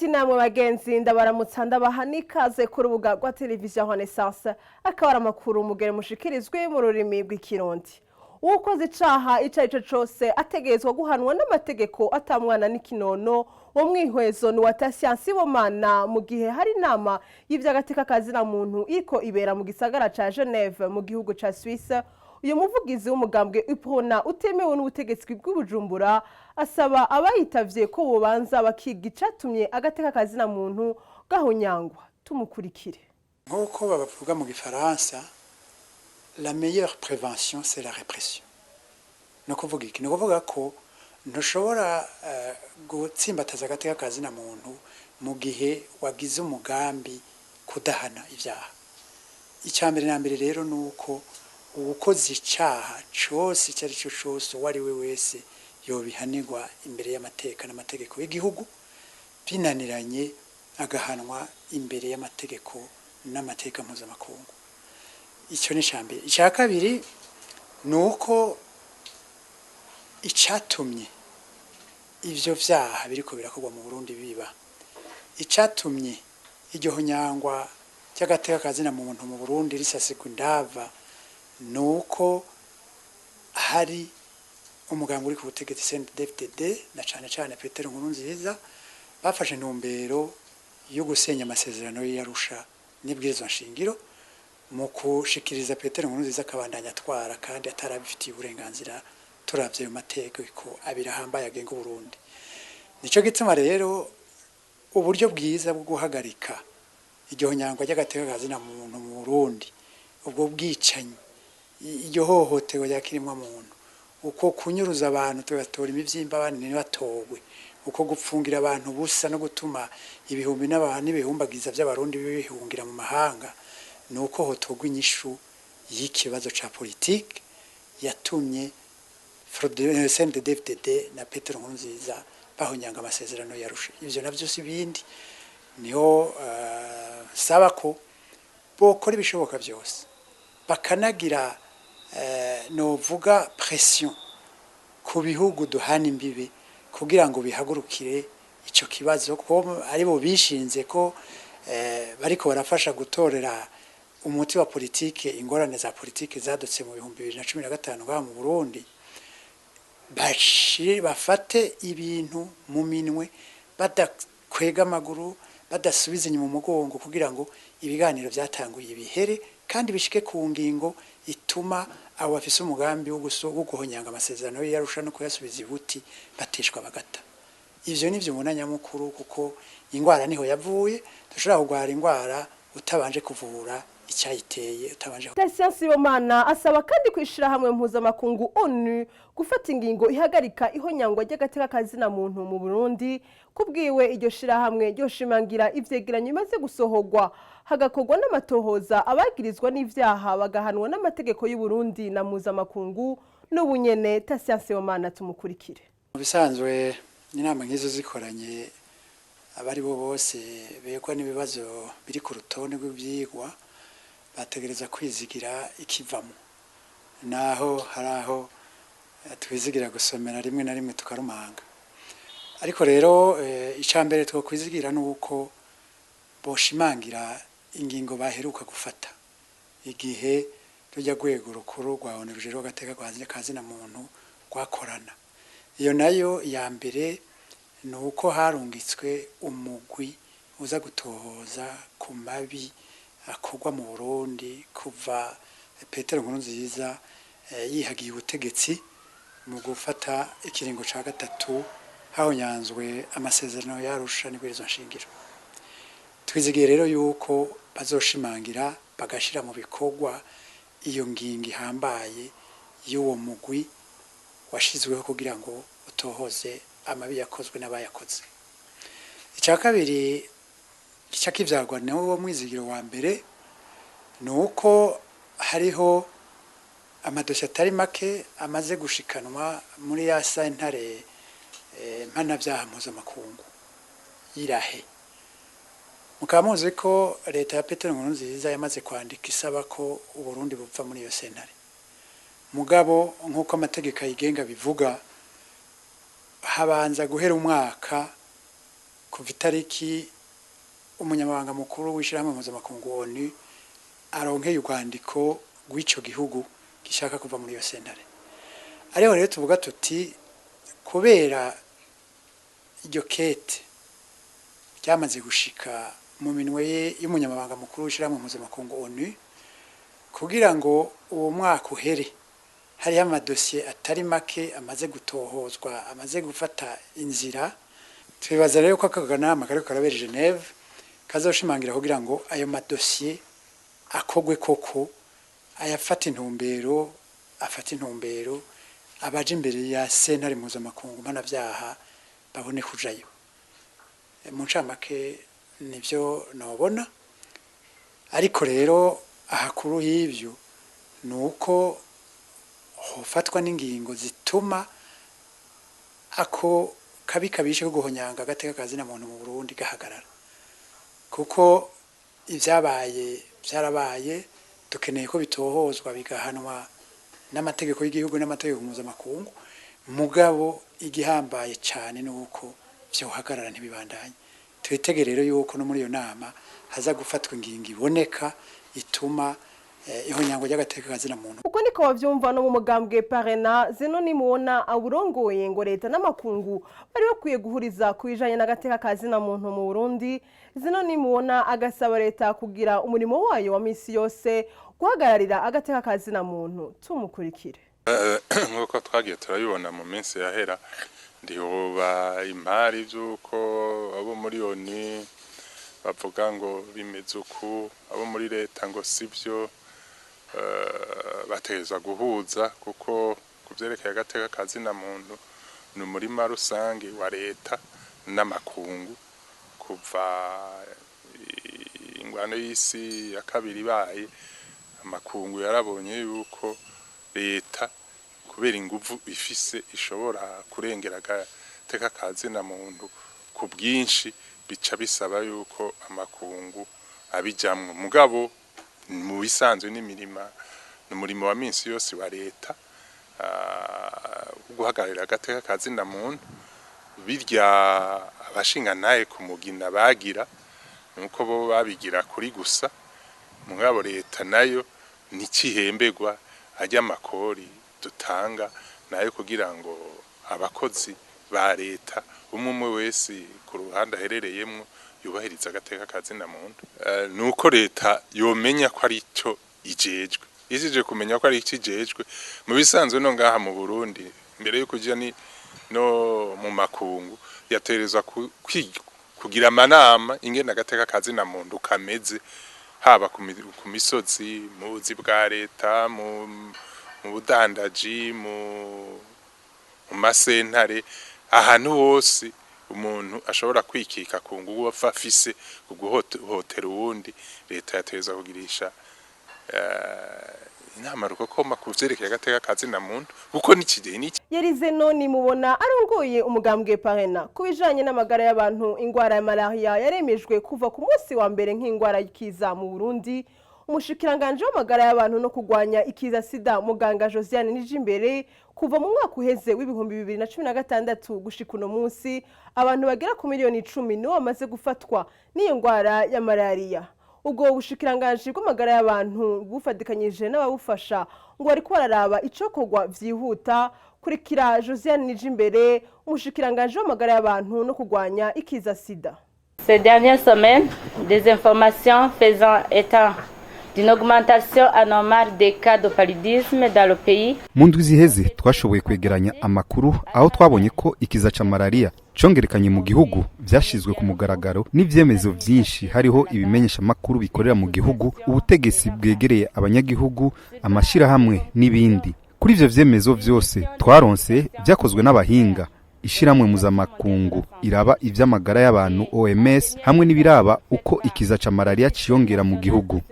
Nshuti namwe bagenzi ndabaramutsa ndabaha n'ikaze ku rubuga rwa televiziyo Renaissance akaba ari amakuru mugere mushikirizwe mu rurimi rw'ikirundi. Uwukoze icaha ico arico cose ategerezwa guhanwa n'amategeko atamwana n'ikinono wo mwihwezo ni wa Tasian Sibomana mu gihe hari inama y'ivy'agateka kazina muntu iko ibera mu gisagara ca Geneve mu gihugu ca Suisse. Uyu muvugizi w'umugambwe UPRONA utemewe n'ubutegetsi bw'Ubujumbura asaba abayitavye ko bobanza bakiga icatumye agateka kazina muntu gahonyangwa. Tumukurikire. Nk'uko bavuga mu Gifaransa, la meilleure prévention c'est la répression. No kuvuga iki? No kuvuga ko ntushobora gutsimbataza agateka kazina muntu mu gihe wagize umugambi kudahana ivyaha. Icambere na mbere rero nuko uwukoze icaha cose icari cyo cose wari we wese yobihanirwa imbere y'amateka n'amategeko y'igihugu binaniranye agahanwa imbere y'amategeko n'amateka mpuzamakungu. Ico ni cambere. Ica kabiri nuko icatumye ivyo vyaha biriko birakorwa mu Burundi biba, icatumye iryo honyangwa cy'agateka kazina muntu mu Burundi risasigwa indava nuko hari umugambi uri ku butegetsi CNDD-FDD na cane Petero Nkurunziza bafashe intumbero yo gusenya amasezerano y'Arusha n'ibwirizwa nshingiro mu kushikiriza Petero Nkurunziza akabandanya atwara kandi atarabifitiye uburenganzira turavye mu mategeko abirahambaye agenga Burundi. Nico gituma rero uburyo bwiza bwo guhagarika iryo nyangwa ry'agateka kazina muntu mu Burundi, ubwo bwicanyi, iryo hohotewe ryakirimwa muntu, uko kunyuruza abantu tugatora imivyimba abandi ntibatogwe, uko gupfungira abantu busa no gutuma ibihumbi n'ibihumbagiza by'abarundi bihungira mu mahanga, nuko hotogwa inyishu y'ikibazo ca politique yatumye CNDD-FDD na Petero Nkurunziza bahonyanga amasezerano y'Arusha. Ivyo navyo si bindi niho saba ko bokora ibishoboka byose bakanagira novuga pression ku bihugu duhana imbibe kugira ngo bihagurukire ico kibazo ko ari bo bishinze ko bariko barafasha gutorera umuti wa politike ingorane za politike zadutse mu 2015 ngaha mu Burundi, bafate ibintu mu minwe badakwega amaguru badasubiza inyuma umugongo kugira ngo ibiganiro byatanguye bihere kandi bishike ku ngingo ituma abo bafise umugambi wo guhonyanga amasezerano y'Arusha no kuyasubiza ibuti batishwa bagata. Ivyo nivyo munanya mukuru kuko ingwara niho yavuye, dushobora kugwara ingwara utabanje kuvura icyayiteye utabanje. Tasian Sibomana asaba kandi kwishira hamwe mpuzamakungu ONU gufata ingingo ihagarika ihonyangwa ry'agateka kazina muntu mu Burundi. Kubwiwe iryo shira hamwe ryoshimangira ivyegeranyo imaze gusohorwa hagakorwa n'amatohoza abagirizwa n'ivyaha bagahanwa n'amategeko y'u Burundi na mpuzamakungu n'ubunyene. Tasian Sibomana tumukurikire. Mu bisanzwe inama nk'izo zikoranye abari bo bose begwa n'ibibazo biri ku rutonde rw'ivyigwa bategereza kwizigira ikivamo, naho haraho twizigira gusomera rimwe na rimwe tukarumanga. Ariko rero icambere two kwizigira nuko boshimangira ingingo baheruka gufata igihe rujya gwego rukuru rwa ONU rujejwe agateka kazina muntu rwakorana. Iyo nayo ya mbere nuko harungitswe umugwi uza gutohoza ku mabi akorwa mu Burundi kuva Petero Nkurunziza yihagiye ubutegetsi mu gufata ikiringo ca gatatu hahonyanzwe amasezerano y'Arusha n'ibwirizwa nshingiro. Twizigiye rero yuko bazoshimangira bagashira mu bikorwa iyo ngingo ihambaye y'uwo mugwi washizweho kugira ngo utohoze amabi yakozwe n'abayakoze. Icya kabiri kivyagwa nawo mwizigiro wa mbere nuko hariho amadosha atari make amaze gushikanwa muri ya sentare mpanavyaha mpuzamakungu yirahe. Mukaba muzi ko leta ya Petero Nkurunziza yamaze kwandika isaba ko Uburundi bupfa muri iyo sentare. Mugabo nk'uko amategeko ayigenga bivuga habanza guhera umwaka kuva itariki umunyamabanga mukuru w'ishyirahamwe mpuzamakungu ONU aronkeye urwandiko rw'ico gihugu gishaka kuva muri iyo sentare. Ariho rero tuvuga tuti kubera iryo kete ryamaze gushika mu minwe y'umunyamabanga mukuru w'ishyirahamwe mpuzamakungu ONU kugira ngo uwo mwaka uhere hariho amadosiye atari make amaze gutohozwa amaze gufata inzira. Twibaza rero ko aka kanama kariko karabera Geneve kazoshimangira kugira ngo ayo madosiye akogwe koko ayafata intumbero abaje imbere ya sentare mpuzamakungu mpanavyaha babone kujayo. Mu ncamake nivyo nobona, ariko rero ahakuru y'ivyo nuko hofatwa n'ingingo zituma ako kabi kabishe ko guhonyanga agateka kazina muntu mu Burundi gahagarara, kuko ivyabaye byarabaye. Dukeneye ko bitohozwa bigahanwa n'amategeko y'igihugu n'amategeko mpuzamakungu, mugabo igihambaye cyane nuko vyohagarara ntibibandanye. Twitegerero yuko no muri iyo nama haza gufatwa ingingo iboneka ituma ihonyango ry'agateka kazina muntu. Uko niko bavyumva no mu mugambwe Parena zino nimubona aburongoye ngo leta n'amakungu bari bakwiye guhuriza kubijanye n'agateka kazina muntu mu Burundi. Zino nimubona agasaba leta kugira umurimo wayo wa misi yose guhagararira agateka kazina muntu. Tumukurikire. Nkuko twagiye turabibona mu minsi yahera, ndihoba impari vy'uko abo muri ONU bavuga ngo bimeze uku, abo muri leta ngo sivyo. Bateza guhuza kuko kuvyerekeye agateka kazina muntu ni umurima rusange wa leta n'amakungu. Kuva ingwano y'isi ya kabiri baye, amakungu yarabonye yuko leta kubera inguvu ifise ishobora kurengera agateka kazina muntu ku bwinshi, bica bisaba yuko amakungu abijamwo. Mugabo mu bisanzwe n'umurimo wa minsi yose wa leta guhagararira agateka kazina muntu. Birya abashinga naye ku mugina bagira nuko bo babigira kuri gusa, mugabo leta nayo nicihembegwa ajya amakori dutanga nayo kugira ngo abakozi ba leta umwe wese ku ruhande aherereyemo yubahiriza agateka kazina muntu. Nuko leta yomenya ko ari cyo ijejwe, izije kumenya ko ari cyo ijejwe. Mu bisanzwe no ngaha mu Burundi mbere yo kujya no mu makungu yaterezwa kugira amanama ingena agateka kazina muntu kameze, haba ku misozi, mu buzi bwa leta, mu budandaji, mu masentare, ahantu hose umuntu ashobora kwikika ku ngugu afise kuguhotera uwundi. Leta yateza kugirisha inama rukokoma kuvyerekeye agateka kazina muntu kuko n'ikideni n'iki. Yarize none mubona arongoye umugambwe Parena kubijanye n'amagara y'abantu. Ingwara ya malaria yaremejwe kuva ku munsi wa mbere nk'ingwara y'ikiza mu Burundi. Umushikiranganje w'amagara y'abantu no kugwanya ikiza sida muganga Josiane Nijimbere kuva mu mwaka uheze w'ibihumbi 2016 gushika uno munsi abantu bagera ku miliyoni 10 nibo bamaze gufatwa n'iyo ngwara ya malaria. Ubwo bushikiranganje bw'amagara y'abantu bufadikanyije n'ababufasha ngo ariko bararaba icokogwa vyihuta. Kurikira Josiane Nijimbere, umushikiranganje w'amagara y'abantu no kugwanya ikiza sida. Ces dernières semaines, des informations faisant état d'une augmentation anormale des cas de paludisme dans le pays. Mu ndwi ziheze twashoboye kwegeranya amakuru aho twabonye ko ikiza ca malaria congerekanye mu gihugu vyashizwe ku mugaragaro n'ivyemezo vyinshi. Hariho ibimenyesha makuru bikorera mu gihugu, ubutegetsi bwegereye abanyagihugu, amashirahamwe n'ibindi. Kuri ivyo vyemezo vyose twaronse vyakozwe n'abahinga, ishiramwe mpuzamakungu iraba ivy'amagara y'abantu OMS hamwe n'ibiraba uko ikiza ca malaria ciyongera mu gihugu.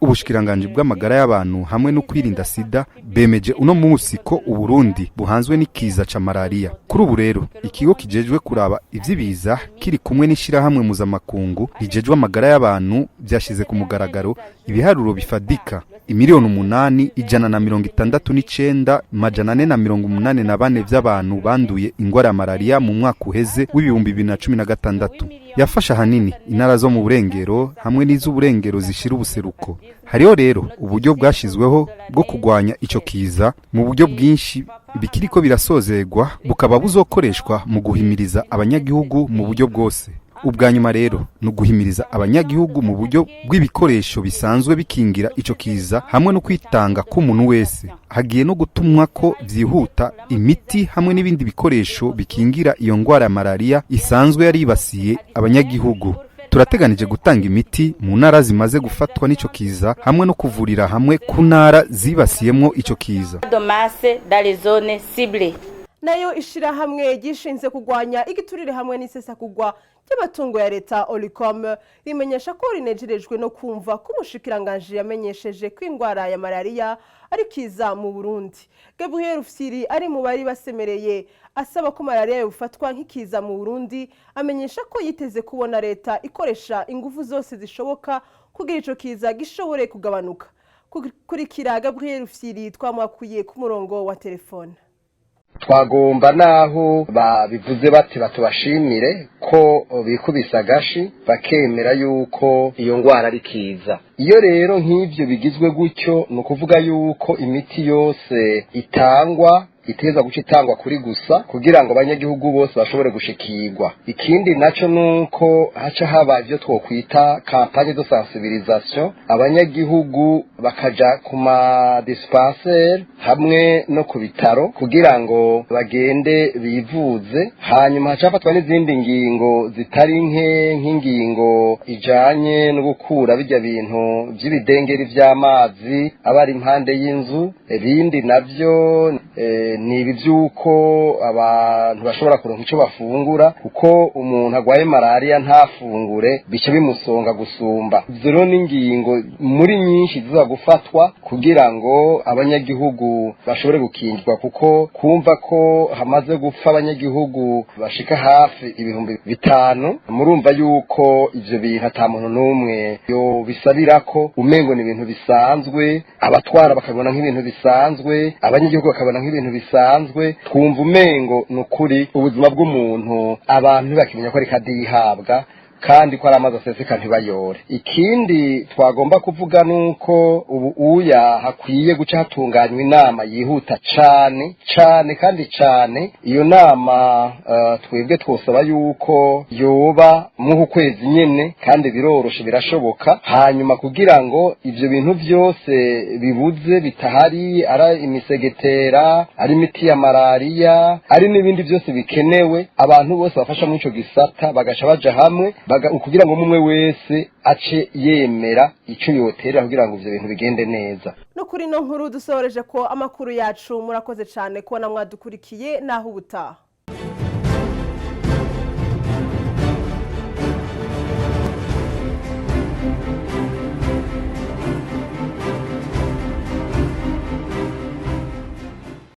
Ubushikiranganje bw'amagara y'abantu hamwe no kwirinda sida bemeje uno munsi ko Uburundi buhanzwe n'ikiza ca malaria. Kuri ubu rero ikigo kijejwe kuraba ivyibiza kiri kumwe n'ishirahamwe mpuzamakungu rijejwe amagara y'abantu byashize ku mugaragaro ibiharuro bifadika 1,869,484 vy'abantu banduye ingwara ya malaria mu mwaka uheze w'ibihumbi 2016. Yafasha hanini intara zo mu burengero hamwe n'iz'uburengero zishira ubuseruko. Hariho rero uburyo bwashizweho bwo kugwanya ico kiza mu buryo bwinshi bikiriko birasozerwa, bukaba buzokoreshwa mu guhimiriza abanyagihugu mu buryo bwose. Ubwanyuma rero no guhimiriza abanyagihugu mu buryo bw'ibikoresho bisanzwe bikingira ico kiza hamwe no kwitanga k'umuntu wese. Hagiye no gutumwa ko vyihuta imiti hamwe n'ibindi bikoresho bikingira iyo ngwara ya malaria isanzwe yaribasiye abanyagihugu. Turateganije gutanga imiti mu ntara zimaze gufatwa n'ico kiza hamwe no kuvurira hamwe ku ntara zibasiyemwo ico kiza. Nayo ishirahamwe gishinze kugwanya igiturire hamwe n'isesakugwa ry'amatungo ya leta Olicom rimenyesha ko rinejerejwe no kumva ko umushikiranganje yamenyesheje ko indwara ya malaria ari kiza mu Burundi. Gabriel Rufyiri ari mu bari basemereye asaba ko malaria yofatwa nk'ikiza mu Burundi, amenyesha ko yiteze kubona leta ikoresha ingufu zose zishoboka kugira ico kiza gishobore kugabanuka. Kurikira Gabriel Rufyiri twamwakuye ku murongo wa telefone. Twagomba naho babivuze bati batubashimire ko bikubisa gashi bakemera yuko iyo ngwara ari kiza. Iyo rero nk'ivyo bigizwe gutyo no kuvuga yuko imiti yose itangwa iteza gucitangwa kuri gusa kugira ngo abanyagihugu bose bashobore gushikirwa. Ikindi naco nuko haca haba ivyo twokwita campagne de sensibilisation, abanyagihugu bakaja ku ma dispensaire hamwe no ku bitaro kugira ngo bagende bivuze. Hanyuma hacafatwa n'izindi ngingo zitari nk'ingingo ijanye no gukura bijya bintu by'ibidengeri vy'amazi abari impande y'inzu. Ibindi navyo ni ibyuko abantu bashobora kuronka icyo bafungura, kuko umuntu agwaye malaria ntafungure bice bimusonga gusumba. Zero n'ingingo muri nyinshi ziza gufatwa kugira ngo abanyagihugu bashobore gukingirwa, kuko kumva ko hamaze gupfa abanyagihugu bashika hafi 5,000 murumva yuko ivyo bintu ata muntu n'umwe yo bisabirako, umengo ni ibintu bisanzwe, abatwara bakabona nk'ibintu bisanzwe, abanyagihugu bakabona nk'ibintu bisanzwe. Twumva umengo nukuri ubuzima bw'umuntu abantu bakimenya ko ari kadihabwa kandi ko ari amazi aseseka ntibayore. Ikindi twagomba kuvuga nuko ubu uya hakwiye guca hatunganywa inama yihuta cane kandi cane. Iyo nama twebwe twosaba yuko yoba mu kwezi nyene kandi biroroshe birashoboka, hanyuma kugira ngo ivyo bintu byose bibuze bitahari, ari imisegetera, ari imiti ya malaria, ari n'ibindi byose bikenewe, abantu bose bafasha muri ico gisata bagaca baja hamwe kugira ngo umwe wese ace yemera icyo yotera kugira ngo ivyo bintu bigende neza. No kuri no nkuru dusoreje ko amakuru yacu. Murakoze cyane kubona mwadukurikiye naho ubutaha.